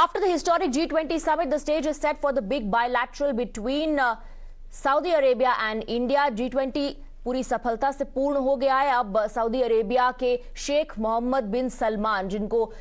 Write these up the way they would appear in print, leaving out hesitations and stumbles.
After the historic G20 summit, the stage is set for the big bilateral between Saudi Arabia and India. G20 पूरी सफलता से पूर्ण हो गया है। अब सऊदी अरेबिया के शेख मोहम्मद बिन सलमान, जिनको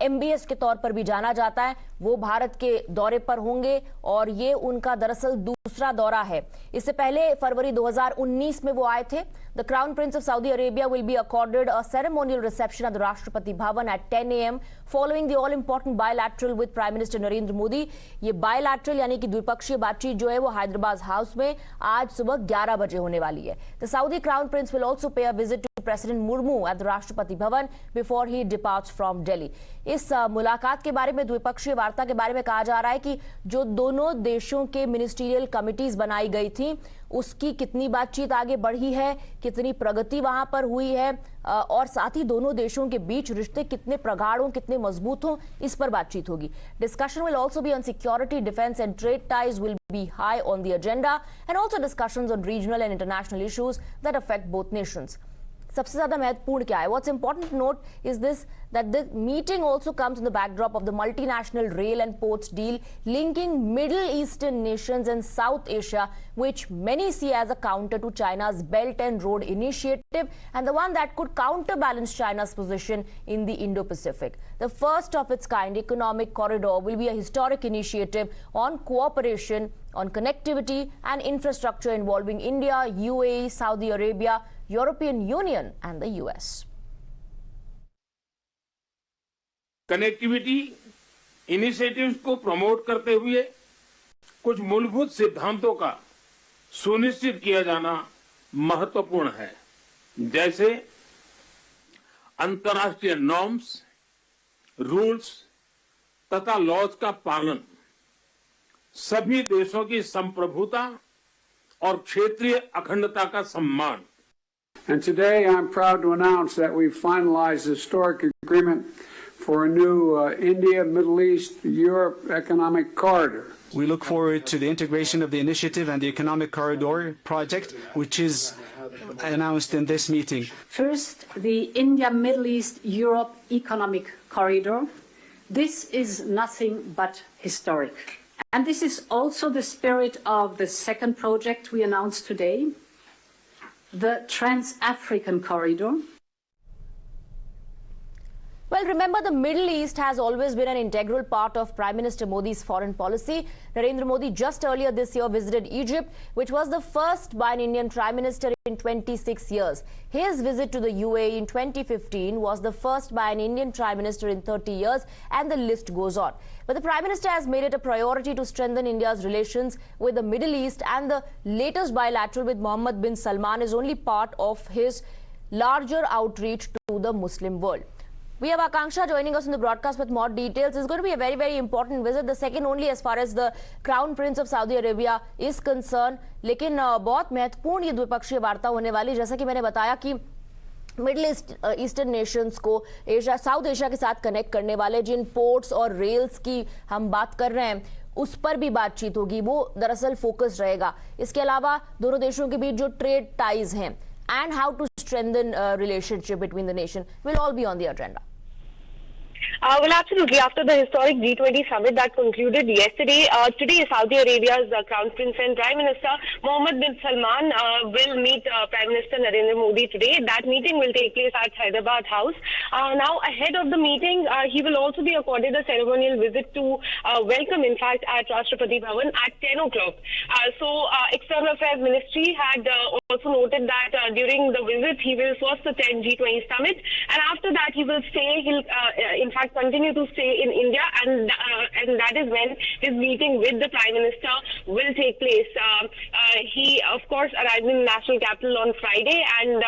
MBS के तौर पर भी जाना जाता है, वो भारत के दौरे पर होंगे और ये उनका दरअसल दूसरा दौरा है। इससे पहले फरवरी 2019 में वो आए थे। The Crown Prince of Saudi Arabia will be accorded a ceremonial reception at the Rashtrapati Bhavan at 10 a.m. following the all-important bilateral with Prime Minister Narendra Modi. ये bilateral यानी कि द्विपक्षीय बातचीत जो है वो हैदराबाद हाउस में आज सुबह 11 बजे होने वाली है। The Saudi Crown Prince will also pay a visit to President Murmu at the Rashtrapati Bhavan before he departs from Delhi. इस मुलाकात के बारे में, द्विपक्षीय वार्ता के बारे में कहा जा रहा है कि जो दोनों देशों के मिनिस्ट्रियल कमिटीज बनाई गई थी, उसकी कितनी बातचीत आगे बढ़ी है, कितनी प्रगति वहां पर हुई है और साथ ही दोनों देशों के बीच रिश्ते कितने प्रगाढ़ हों, कितने मजबूत हों, इस पर बातचीत होगी। Discussion will also be on security, defence and trade ties will be high on the agenda and also discussions on regional and international issues that affect both nations. सबसे ज्यादा महत्वपूर्ण क्या है? What's important to note is this, that the meeting also comes in the backdrop of the multinational rail and ports deal linking Middle Eastern nations and South Asia, which many see as a counter to China's Belt and Road Initiative and the one that could counterbalance China's position in the Indo-Pacific. The first of its kind economic corridor will be a historic initiative on cooperation, on connectivity and infrastructure involving India, UAE, Saudi Arabia, European Union and the US. Connectivity initiatives को promote करते हुए कुछ मूलभूत सिद्धांतों का सुनिश्चित किया जाना महत्वपूर्ण है, जैसे अंतर्राष्ट्रीय नॉर्म्स, रूल्स तथा लॉज का पालन, सभी देशों की संप्रभुता और क्षेत्रीय अखंडता का सम्मान। And today I'm proud to announce that we've finalized a historic agreement for a new India, Middle East, Europe economic corridor. We look forward to the integration of the initiative and the economic corridor project, which is announced in this meeting. First, the India, Middle East, Europe economic corridor. This is nothing but historic. And this is also the spirit of the second project we announced today, the Trans-African Corridor. Well, remember, the Middle East has always been an integral part of Prime Minister Modi's foreign policy. Narendra Modi just earlier this year visited Egypt, which was the first by an Indian Prime Minister in 26 years. His visit to the UAE in 2015 was the first by an Indian Prime Minister in 30 years, and the list goes on. But the Prime Minister has made it a priority to strengthen India's relations with the Middle East, and the latest bilateral with Mohammed bin Salman is only part of his larger outreach to the Muslim world. We have Akanksha joining us in the broadcast with more details. It's going to be a very, very important visit, the second only as far as the Crown Prince of Saudi Arabia is concerned. लेकिन बहुत महत्वपूर्ण ये द्विपक्षीय वार्ता होने वाली, जैसा कि मैंने बताया कि मिडिल ईस्टर्न नेशंस को साउथ एशिया के साथ कनेक्ट करने वाले जिन पोर्ट्स और रेल्स की हम बात कर रहे हैं, उस पर भी बातचीत होगी। वो दरअसल फोकस रहेगा। इसके अलावा दोनों देशों के बीच जो ट्रेड टाइज हैं and how to strengthen relationship between the nation will all be on the agenda. Well, absolutely. After the historic G20 summit that concluded yesterday, today Saudi Arabia's Crown Prince and Prime Minister Mohammed bin Salman will meet Prime Minister Narendra Modi today. That meeting will take place at Hyderabad House. Now, ahead of the meeting, he will also be accorded a ceremonial visit to welcome, in fact, at Rashtrapati Bhavan at 10 o'clock. External Affairs Ministry had also noted that during the visit, he will first attend G20 summit, and after that, he will stay. He'll, in fact, continue to stay in India, and that is when his meeting with the Prime Minister will take place. He, of course, arrived in the national capital on Friday, and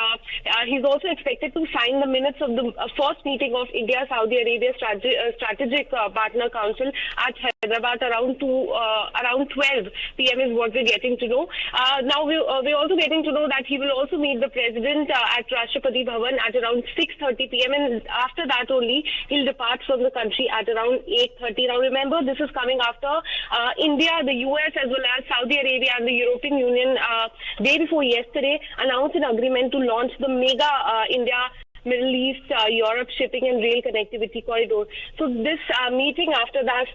he's also expected to sign the minutes of the first meeting of India-Saudi Arabia Strategic Partner Council at Hyderabad around 12 p.m. is what we're getting to know. Now, we're also getting to know that he will also meet the President at Rashtrapati Bhavan at around 6:30 p.m. and after that only he'll depart from the country at around 8:30. Now remember, this is coming after India, the US as well as Saudi Arabia and the European Union day before yesterday announced an agreement to launch the mega India Middle East, Europe shipping and rail connectivity corridor. So this meeting after that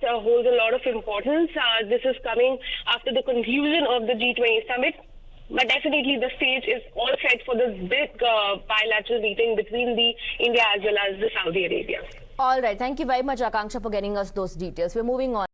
holds a lot of importance. This is coming after the conclusion of the G20 summit. But definitely the stage is all set for this big bilateral meeting between the India as well as the Saudi Arabia. All right. Thank you very much, Akanksha, for getting us those details. We're moving on.